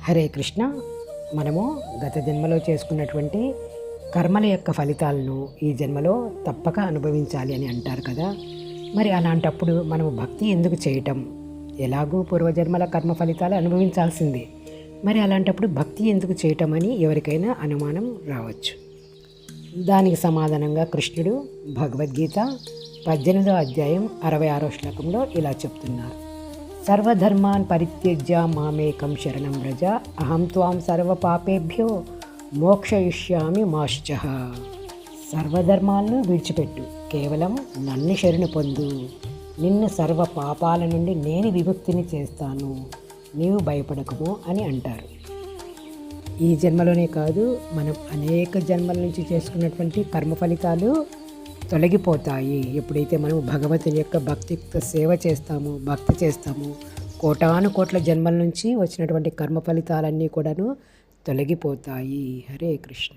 హరే కృష్ణ. మనము గత జన్మలో చేసుకున్నటువంటి కర్మల యొక్క ఫలితాలను ఈ జన్మలో తప్పక అనుభవించాలి అని అంటారు కదా. మరి అలాంటప్పుడు మనము భక్తి ఎందుకు చేయటం? ఎలాగూ పూర్వజన్మల కర్మ ఫలితాలు అనుభవించాల్సిందే. మరి అలాంటప్పుడు భక్తి ఎందుకు చేయటం అని ఎవరికైనా అనుమానం రావచ్చు. దానికి సమాధానంగా కృష్ణుడు భగవద్గీత 18వ అధ్యాయం 66వ శ్లోకంలో ఇలా చెప్తున్నారు. సర్వధర్మాన్ పరిత్యజ్య మామేకం శరణం వ్రజ అహం త్వాం సర్వపాపేభ్యో మోక్షయిష్యామి మా శుచః. సర్వధర్మాలను విడిచిపెట్టు, కేవలం నన్ను శరణు పొందు, నిన్ను సర్వ పాపాల నుండి నేను విముక్తిని చేస్తాను, నీవు భయపడకము అని అంటారు. ఈ జన్మలోనే కాదు, మనం అనేక జన్మల నుంచి చేసుకున్నటువంటి కర్మ ఫలితాలు తొలగిపోతాయి ఎప్పుడైతే మనం భగవంతుని యొక్క భక్తితో సేవ చేస్తామో, భక్తి చేస్తామో. కోటాను కోట్ల జన్మల నుంచి వచ్చినటువంటి కర్మ ఫలితాలన్నీ కూడాను తొలగిపోతాయి. హరే కృష్ణ.